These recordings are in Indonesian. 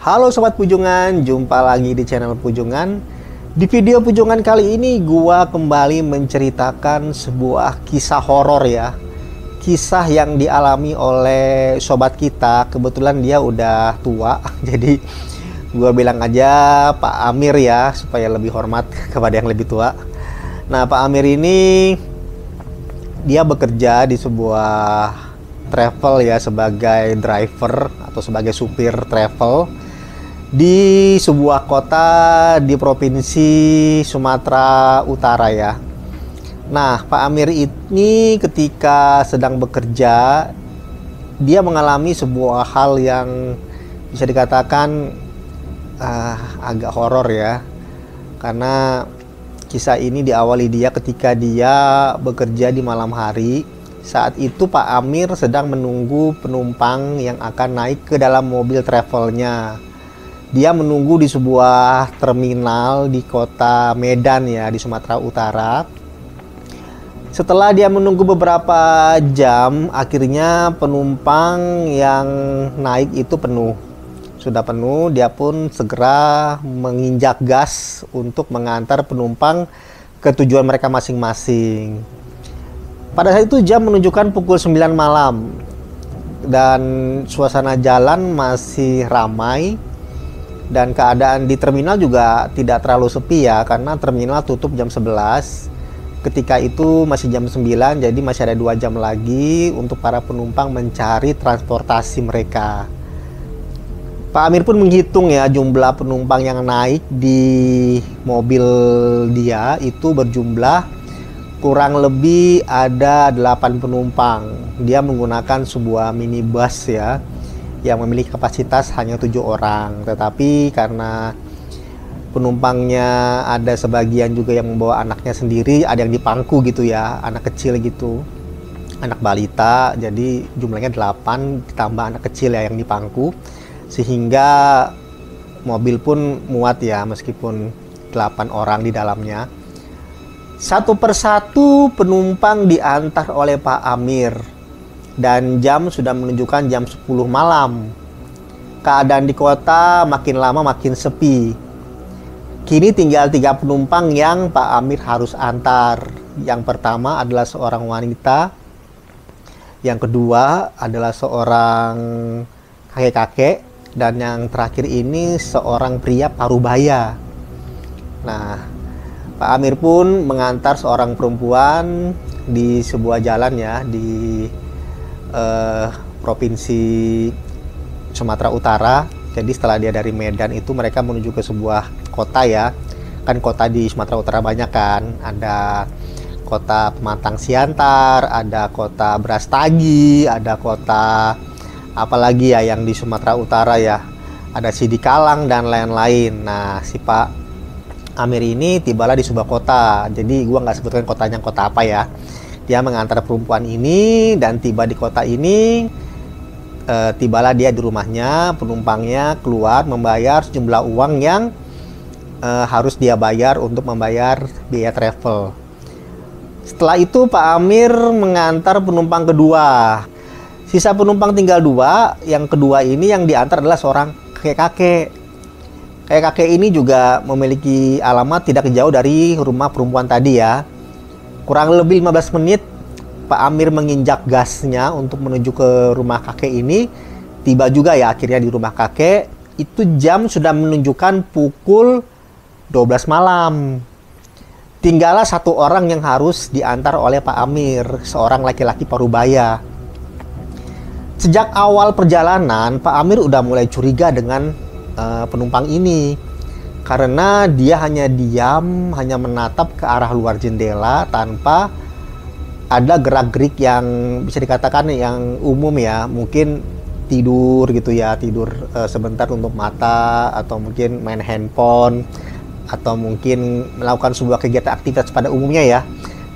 Halo Sobat Pujongan, jumpa lagi di channel Pujongan. Di video Pujongan kali ini gua kembali menceritakan sebuah kisah horor ya. Kisah yang dialami oleh sobat kita. Kebetulan dia udah tua, jadi gua bilang aja Pak Amir ya, supaya lebih hormat kepada yang lebih tua. Nah, Pak Amir ini dia bekerja di sebuah travel ya, sebagai driver atau sebagai supir travel di sebuah kota di provinsi Sumatera Utara ya. Nah, Pak Amir ini ketika sedang bekerja, dia mengalami sebuah hal yang bisa dikatakan agak horor ya, karena kisah ini diawali dia ketika dia bekerja di malam hari. Saat itu Pak Amir sedang menunggu penumpang yang akan naik ke dalam mobil travelnya. Dia menunggu di sebuah terminal di kota Medan ya, di Sumatera Utara. Setelah dia menunggu beberapa jam, akhirnya penumpang yang naik itu penuh. Sudah penuh, dia pun segera menginjak gas untuk mengantar penumpang ke tujuan mereka masing-masing. Pada saat itu jam menunjukkan pukul 9 malam dan suasana jalan masih ramai. Dan keadaan di terminal juga tidak terlalu sepi ya, karena terminal tutup jam 11. Ketika itu masih jam 9, jadi masih ada 2 jam lagi untuk para penumpang mencari transportasi mereka. Pak Amir pun menghitung ya, jumlah penumpang yang naik di mobil dia itu berjumlah kurang lebih ada 8 penumpang. Dia menggunakan sebuah minibus ya, yang memiliki kapasitas hanya 7 orang, tetapi karena penumpangnya ada sebagian juga yang membawa anaknya sendiri, ada yang dipangku gitu ya, anak kecil gitu, anak balita, jadi jumlahnya 8 ditambah anak kecil ya yang dipangku, sehingga mobil pun muat ya, meskipun 8 orang di dalamnya. Satu persatu penumpang diantar oleh Pak Amir. Dan jam sudah menunjukkan jam 10 malam. Keadaan di kota makin lama makin sepi. Kini tinggal 3 penumpang yang Pak Amir harus antar. Yang pertama adalah seorang wanita. Yang kedua adalah seorang kakek-kakek. Dan yang terakhir ini seorang pria parubaya. Nah, Pak Amir pun mengantar seorang perempuan di sebuah jalan ya, di provinsi Sumatera Utara. Jadi setelah dia dari Medan itu mereka menuju ke sebuah kota ya. Kan kota di Sumatera Utara banyak kan. Ada kota Pematang Siantar, ada kota Brastagi, ada kota apalagi ya yang di Sumatera Utara ya. Ada Sidikalang dan lain-lain. Nah, si Pak Amir ini tibalah di sebuah kota. Jadi gua nggak sebutkan kotanya kota apa ya. Dia mengantar perempuan ini dan tiba di kota ini. Tibalah dia di rumahnya, penumpangnya keluar membayar sejumlah uang yang harus dia bayar untuk membayar biaya travel. Setelah itu Pak Amir mengantar penumpang kedua. Sisa penumpang tinggal 2. Yang kedua ini yang diantar adalah seorang kakek-kakek. Kakek-kakek ini juga memiliki alamat tidak jauh dari rumah perempuan tadi ya. Kurang lebih 15 menit Pak Amir menginjak gasnya untuk menuju ke rumah kakek ini. Tiba juga ya akhirnya di rumah kakek. Itu jam sudah menunjukkan pukul 12 malam. Tinggallah 1 orang yang harus diantar oleh Pak Amir, seorang laki-laki parubaya. Sejak awal perjalanan Pak Amir udah mulai curiga dengan penumpang ini. Karena dia hanya diam, hanya menatap ke arah luar jendela tanpa ada gerak-gerik yang bisa dikatakan yang umum ya. Mungkin tidur gitu ya, tidur sebentar untuk mata, atau mungkin main handphone, atau mungkin melakukan sebuah kegiatan aktivitas pada umumnya ya.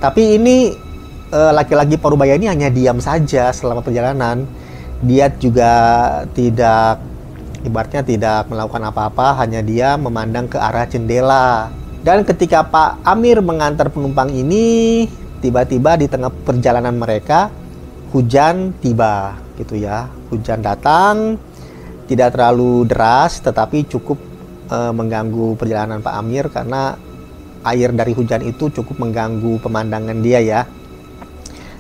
Tapi ini laki-laki parubaya ini hanya diam saja selama perjalanan. Dia juga tidak, ibaratnya tidak melakukan apa-apa, hanya dia memandang ke arah jendela. Dan ketika Pak Amir mengantar penumpang ini, tiba-tiba di tengah perjalanan mereka hujan tiba gitu ya. Hujan datang tidak terlalu deras, tetapi cukup mengganggu perjalanan Pak Amir karena air dari hujan itu cukup mengganggu pemandangan dia ya.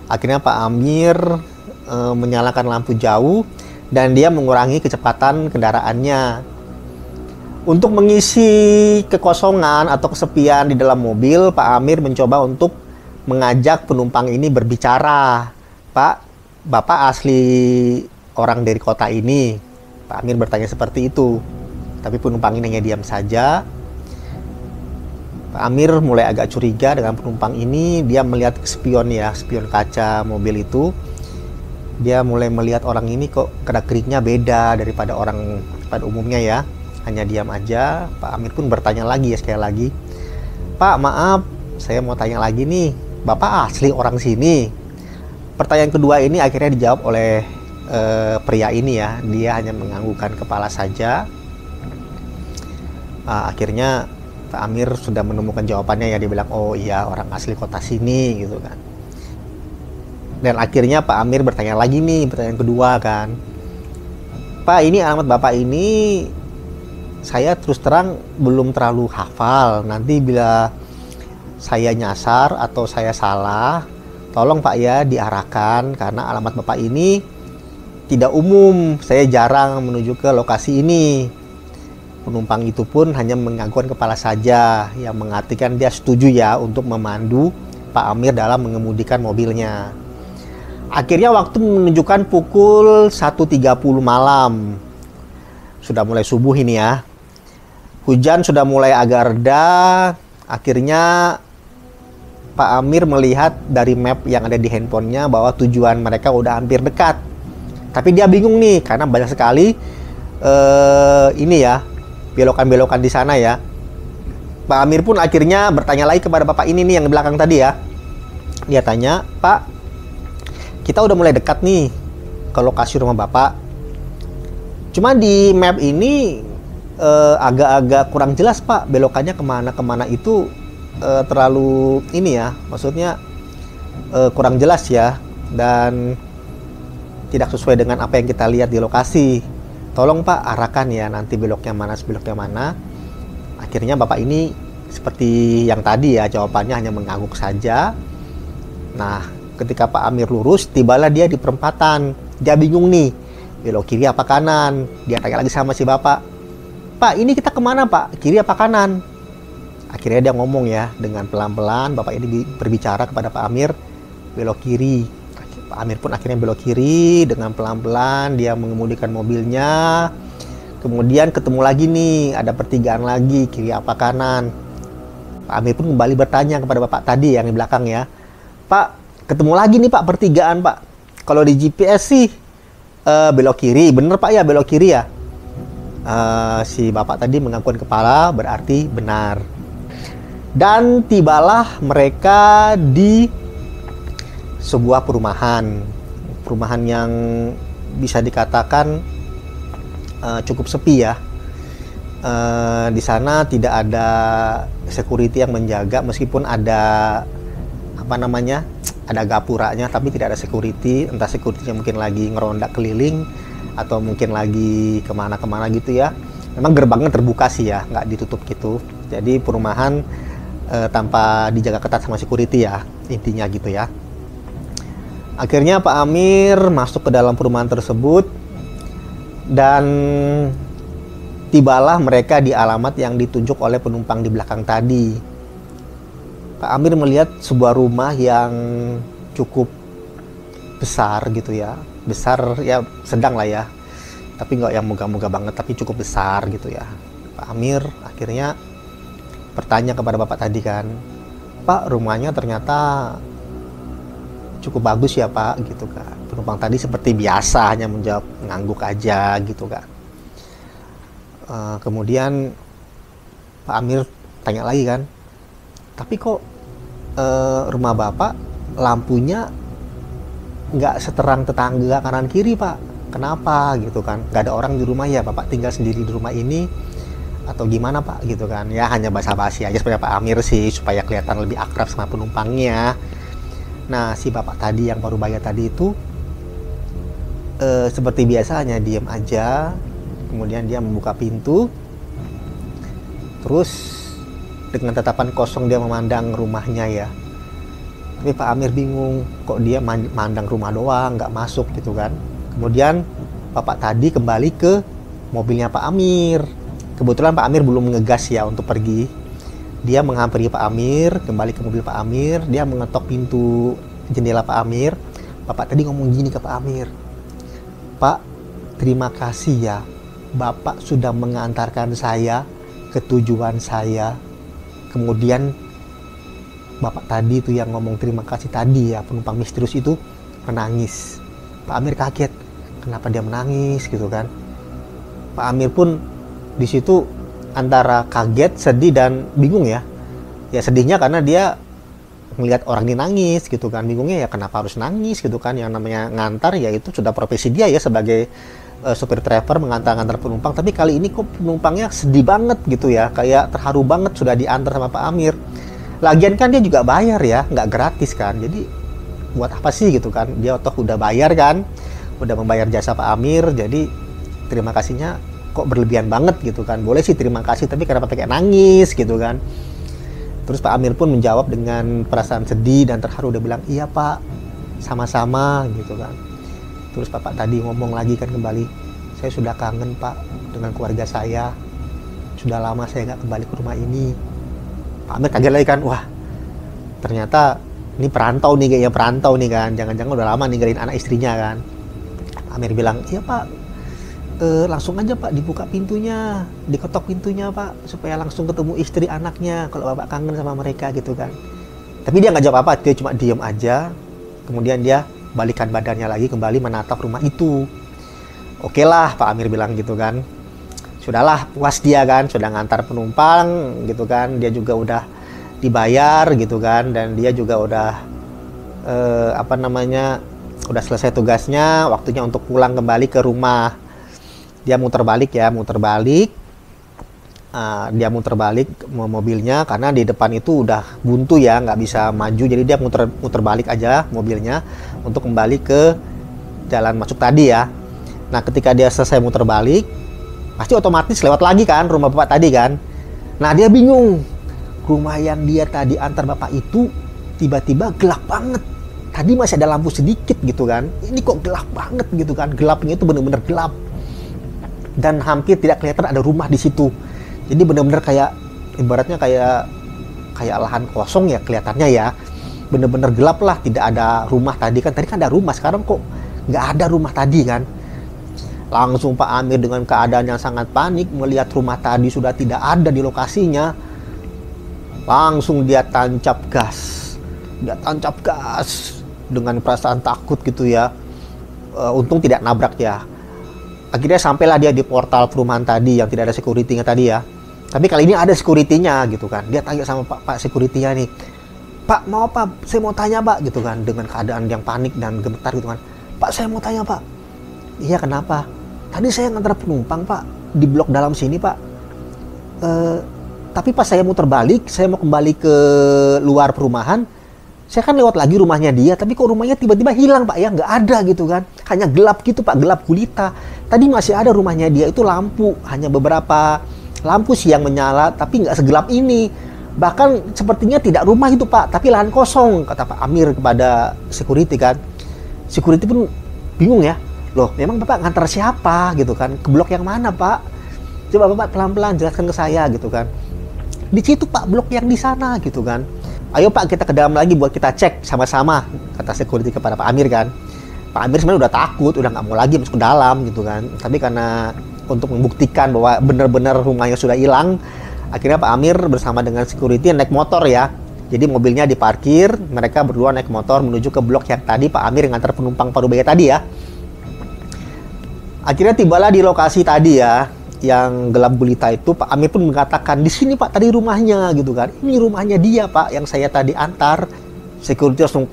Akhirnya Pak Amir menyalakan lampu jauh dan dia mengurangi kecepatan kendaraannya. Untuk mengisi kekosongan atau kesepian di dalam mobil, Pak Amir mencoba untuk mengajak penumpang ini berbicara. Pak, Bapak asli orang dari kota ini? Pak Amir bertanya seperti itu. Tapi penumpang ini hanya diam saja. Pak Amir mulai agak curiga dengan penumpang ini. Dia melihat spion ya, spion kaca mobil itu. Dia mulai melihat orang ini kok gerak-geriknya beda daripada orang pada umumnya ya. Hanya diam aja. Pak Amir pun bertanya lagi ya, sekali lagi. Pak, maaf, saya mau tanya lagi nih. Bapak asli orang sini? Pertanyaan kedua ini akhirnya dijawab oleh pria ini ya. Dia hanya menganggukkan kepala saja. Akhirnya Pak Amir sudah menemukan jawabannya ya. Dia bilang, oh iya, orang asli kota sini gitu kan. Dan akhirnya Pak Amir bertanya lagi nih, pertanyaan kedua kan. Pak, ini alamat Bapak ini saya terus terang belum terlalu hafal. Nanti bila saya nyasar atau saya salah, tolong Pak ya diarahkan, karena alamat Bapak ini tidak umum. Saya jarang menuju ke lokasi ini. Penumpang itu pun hanya menganggukkan kepala saja, yang mengartikan dia setuju ya untuk memandu Pak Amir dalam mengemudikan mobilnya. Akhirnya waktu menunjukkan pukul 1.30 malam. Sudah mulai subuh ini ya. Hujan sudah mulai agak reda. Akhirnya Pak Amir melihat dari map yang ada di handphonenya bahwa tujuan mereka udah hampir dekat. Tapi dia bingung nih karena banyak sekali ini ya, belokan-belokan di sana ya. Pak Amir pun akhirnya bertanya lagi kepada bapak ini nih yang di belakang tadi ya. Dia tanya, Pak, kita udah mulai dekat nih ke lokasi rumah bapak. Cuma di map ini agak-agak kurang jelas Pak, belokannya kemana-kemana itu terlalu ini ya, maksudnya kurang jelas ya, dan tidak sesuai dengan apa yang kita lihat di lokasi. Tolong Pak arahkan ya nanti beloknya mana, beloknya mana. Akhirnya bapak ini seperti yang tadi ya, jawabannya hanya mengangguk saja. Nah, ketika Pak Amir lurus, tibalah dia di perempatan. Dia bingung nih, belok kiri apa kanan. Dia tanya lagi sama si bapak, Pak ini kita kemana Pak, kiri apa kanan? Akhirnya dia ngomong ya dengan pelan-pelan. Bapak ini berbicara kepada Pak Amir, belok kiri. Pak Amir pun akhirnya belok kiri dengan pelan-pelan. Dia mengemudikan mobilnya. Kemudian ketemu lagi nih, ada pertigaan lagi, kiri apa kanan. Pak Amir pun kembali bertanya kepada bapak tadi yang di belakang ya, Pak ketemu lagi nih Pak pertigaan Pak. Kalau di GPS sih belok kiri, bener Pak ya belok kiri ya? Si bapak tadi menganggukkan kepala, berarti benar. Dan tibalah mereka di sebuah perumahan yang bisa dikatakan cukup sepi ya. Di sana tidak ada security yang menjaga, meskipun ada apa namanya, ada gapuranya, tapi tidak ada security. Entah securitynya mungkin lagi ngeronda keliling atau mungkin lagi kemana-kemana gitu ya. Memang gerbangnya terbuka sih ya, nggak ditutup gitu. Jadi perumahan tanpa dijaga ketat sama security ya, intinya gitu ya. Akhirnya Pak Amir masuk ke dalam perumahan tersebut dan tibalah mereka di alamat yang ditunjuk oleh penumpang di belakang tadi. Pak Amir melihat sebuah rumah yang cukup besar gitu ya. Besar ya, sedang lah ya. Tapi nggak yang megah-megah banget, tapi cukup besar gitu ya. Pak Amir akhirnya bertanya kepada bapak tadi kan, Pak rumahnya ternyata cukup bagus ya Pak gitu kan. Penumpang tadi seperti biasa hanya menjawab ngangguk aja gitu kan. Kemudian Pak Amir tanya lagi kan, tapi kok rumah bapak lampunya nggak seterang tetangga kanan kiri Pak, kenapa gitu kan? Nggak ada orang di rumah ya, bapak tinggal sendiri di rumah ini atau gimana Pak gitu kan? Ya hanya basa-basi aja sebenarnya Pak Amir sih, supaya kelihatan lebih akrab sama penumpangnya. Nah si bapak tadi yang baru bayar tadi itu seperti biasa hanya diem aja, Kemudian dia membuka pintu, terus dengan tatapan kosong dia memandang rumahnya ya. Tapi Pak Amir bingung, kok dia mandang rumah doang, nggak masuk gitu kan. Kemudian bapak tadi kembali ke mobilnya Pak Amir. Kebetulan Pak Amir belum ngegas ya untuk pergi. Dia menghampiri Pak Amir, kembali ke mobil Pak Amir. Dia mengetok pintu jendela Pak Amir. Bapak tadi ngomong gini ke Pak Amir, "Pak, terima kasih ya, Bapak sudah mengantarkan saya ke tujuan saya." Kemudian bapak tadi itu yang ngomong terima kasih tadi ya, penumpang misterius itu menangis. Pak Amir kaget, kenapa dia menangis gitu kan. Pak Amir pun di situ antara kaget, sedih dan bingung ya. Ya sedihnya karena dia melihat orang ini nangis gitu kan. Bingungnya ya kenapa harus nangis gitu kan. Yang namanya ngantar ya itu sudah profesi dia ya sebagai supir driver mengantar-antar penumpang. Tapi kali ini kok penumpangnya sedih banget gitu ya. Kayak terharu banget sudah diantar sama Pak Amir. Lagian kan dia juga bayar ya, nggak gratis kan. Jadi buat apa sih gitu kan. Dia toh udah bayar kan. Udah membayar jasa Pak Amir. Jadi terima kasihnya kok berlebihan banget gitu kan. Boleh sih terima kasih, tapi kenapa pakai nangis gitu kan. Terus Pak Amir pun menjawab dengan perasaan sedih dan terharu. Dia bilang, "Iya Pak, sama-sama," gitu kan. Terus Bapak tadi ngomong lagi kan kembali, "Saya sudah kangen Pak dengan keluarga saya. Sudah lama saya nggak kembali ke rumah ini." Pak Amir kaget lagi kan, wah ternyata ini perantau nih, kayaknya perantau nih kan. Jangan-jangan udah lama ninggalin anak istrinya kan. Pak Amir bilang, "Iya Pak, langsung aja Pak dibuka pintunya, diketok pintunya Pak, supaya langsung ketemu istri anaknya kalau Bapak kangen sama mereka," gitu kan. Tapi dia nggak jawab apa, dia cuma diem aja. Kemudian dia balikan badannya lagi, kembali menatap rumah itu. Oke lah, Pak Amir bilang gitu kan. Sudahlah, puas dia kan, sudah ngantar penumpang gitu kan. Dia juga udah dibayar gitu kan, dan dia juga udah udah selesai tugasnya, waktunya untuk pulang kembali ke rumah. Dia muter balik ya, dia muter balik mobilnya karena di depan itu udah buntu ya, nggak bisa maju. Jadi dia muter balik aja mobilnya untuk kembali ke jalan masuk tadi ya. Nah ketika dia selesai muter balik, pasti otomatis lewat lagi kan rumah bapak tadi kan. Nah dia bingung, rumah yang dia tadi antar bapak itu tiba-tiba gelap banget. Tadi masih ada lampu sedikit gitu kan, ini kok gelap banget gitu kan. Gelapnya itu bener-bener gelap dan hampir tidak kelihatan ada rumah di situ. Jadi benar-benar kayak ibaratnya kayak lahan kosong ya kelihatannya ya. Benar-benar gelap lah, tidak ada rumah tadi kan. Tadi kan ada rumah, sekarang kok nggak ada rumah tadi kan. Langsung Pak Amir dengan keadaan yang sangat panik melihat rumah tadi sudah tidak ada di lokasinya. Langsung dia tancap gas. Dengan perasaan takut gitu ya. Untung tidak nabrak ya. Akhirnya sampailah dia di portal perumahan tadi yang tidak ada security-nya tadi ya. Tapi kali ini ada security-nya gitu kan. Dia tanya sama Pak security-nya nih, "Pak, mau apa? Saya mau tanya Pak," gitu kan. Dengan keadaan yang panik dan gemetar gitu kan. "Pak, saya mau tanya Pak." "Iya kenapa?" "Tadi saya ngantar penumpang Pak, di blok dalam sini Pak. Tapi pas saya muter balik, saya mau kembali ke luar perumahan, saya kan lewat lagi rumahnya dia, tapi kok rumahnya tiba-tiba hilang Pak ya, nggak ada gitu kan. Hanya gelap gitu Pak, gelap gulita. Tadi masih ada rumahnya dia itu lampu, hanya beberapa lampu sih yang menyala, tapi nggak segelap ini. Bahkan sepertinya tidak rumah itu Pak, tapi lahan kosong," kata Pak Amir kepada security kan. Security pun bingung ya, "Loh memang Bapak ngantar siapa gitu kan, ke blok yang mana Pak? Coba Bapak pelan-pelan jelaskan ke saya," gitu kan. "Di situ Pak, blok yang di sana," gitu kan. "Ayo Pak kita ke dalam lagi buat kita cek sama-sama," kata security kepada Pak Amir kan. Pak Amir sebenarnya udah takut, udah nggak mau lagi masuk ke dalam gitu kan. Tapi karena untuk membuktikan bahwa benar-benar rumahnya sudah hilang, akhirnya Pak Amir bersama dengan security naik motor ya. Jadi mobilnya diparkir, mereka berdua naik motor menuju ke blok yang tadi Pak Amir ngantar penumpang paruh baya tadi ya. Akhirnya tibalah di lokasi tadi ya, yang gelap gulita itu. Pak Amir pun mengatakan, "Di sini Pak tadi rumahnya," gitu kan. "Ini rumahnya dia Pak yang saya tadi antar." Security langsung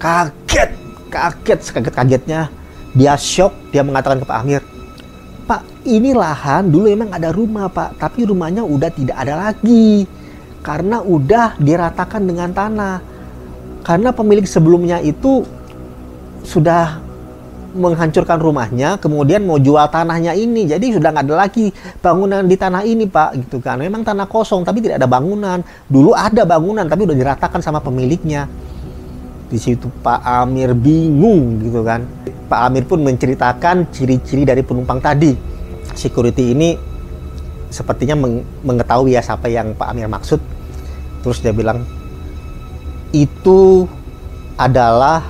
sekaget-kagetnya. Dia shock, dia mengatakan ke Pak Amir, "Pak, ini lahan dulu emang ada rumah Pak, tapi rumahnya udah tidak ada lagi karena udah diratakan dengan tanah. Karena pemilik sebelumnya itu sudah menghancurkan rumahnya, kemudian mau jual tanahnya ini. Jadi sudah nggak ada lagi bangunan di tanah ini, Pak, gitu kan. Memang tanah kosong, tapi tidak ada bangunan. Dulu ada bangunan, tapi udah diratakan sama pemiliknya. Di situ Pak Amir bingung, gitu kan. Pak Amir pun menceritakan ciri-ciri dari penumpang tadi. Security ini sepertinya mengetahui ya siapa yang Pak Amir maksud. Terus dia bilang, itu adalah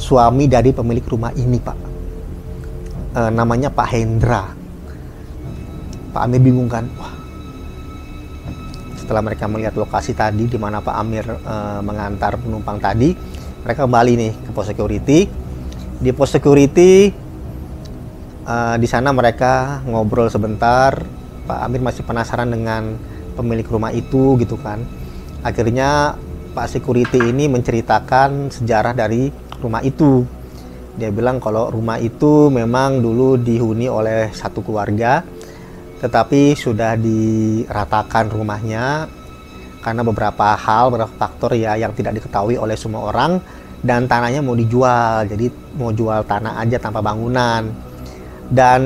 suami dari pemilik rumah ini, Pak. Namanya Pak Hendra. Pak Amir bingung kan. Wah. Setelah mereka melihat lokasi tadi di mana Pak Amir mengantar penumpang tadi, mereka kembali nih ke pos security. Di pos security di sana mereka ngobrol sebentar. Pak Amir masih penasaran dengan pemilik rumah itu, gitu kan. Akhirnya Pak security ini menceritakan sejarah dari rumah itu. Dia bilang kalau rumah itu memang dulu dihuni oleh satu keluarga, tetapi sudah diratakan rumahnya karena beberapa faktor ya yang tidak diketahui oleh semua orang, dan tanahnya mau dijual. Jadi mau jual tanah aja tanpa bangunan. Dan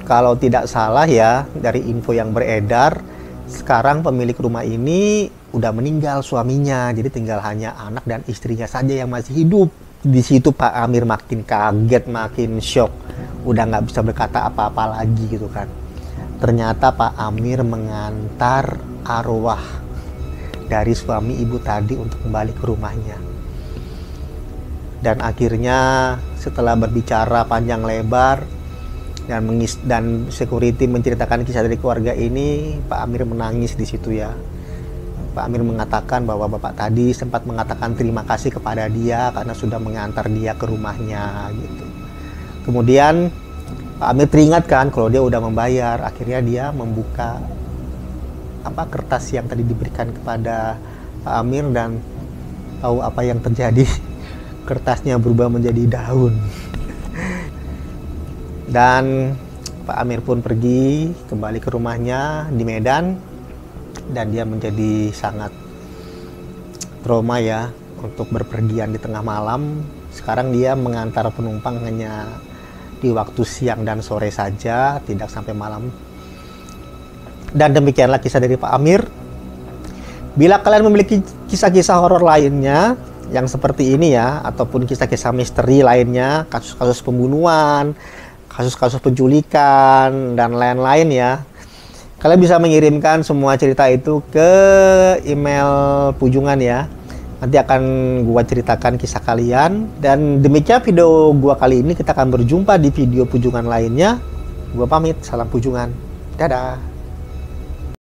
kalau tidak salah ya, dari info yang beredar, sekarang pemilik rumah ini udah meninggal suaminya, jadi tinggal hanya anak dan istrinya saja yang masih hidup. Di situ Pak Amir makin kaget, makin shock, udah nggak bisa berkata apa-apa lagi, gitu kan. Ternyata Pak Amir mengantar arwah dari suami ibu tadi untuk kembali ke rumahnya. Dan akhirnya setelah berbicara panjang lebar dan security menceritakan kisah dari keluarga ini, Pak Amir menangis di situ ya. Pak Amir mengatakan bahwa bapak tadi sempat mengatakan terima kasih kepada dia karena sudah mengantar dia ke rumahnya, gitu. Kemudian Pak Amir teringatkan kalau dia udah membayar. Akhirnya dia membuka kertas yang tadi diberikan kepada Pak Amir, dan tahu apa yang terjadi. Kertasnya berubah menjadi daun. Dan Pak Amir pun pergi kembali ke rumahnya di Medan. Dan dia menjadi sangat trauma ya untuk berpergian di tengah malam. Sekarang dia mengantar penumpang hanya di waktu siang dan sore saja, tidak sampai malam. Dan demikianlah kisah dari Pak Amir. Bila kalian memiliki kisah-kisah horor lainnya yang seperti ini ya, ataupun kisah-kisah misteri lainnya, kasus-kasus pembunuhan, kasus-kasus penculikan, dan lain-lain ya, kalian bisa mengirimkan semua cerita itu ke email Pujungan ya. Nanti akan gua ceritakan kisah kalian. Dan demikian video gua kali ini. Kita akan berjumpa di video Pujungan lainnya. Gua pamit, salam Pujungan. Dadah.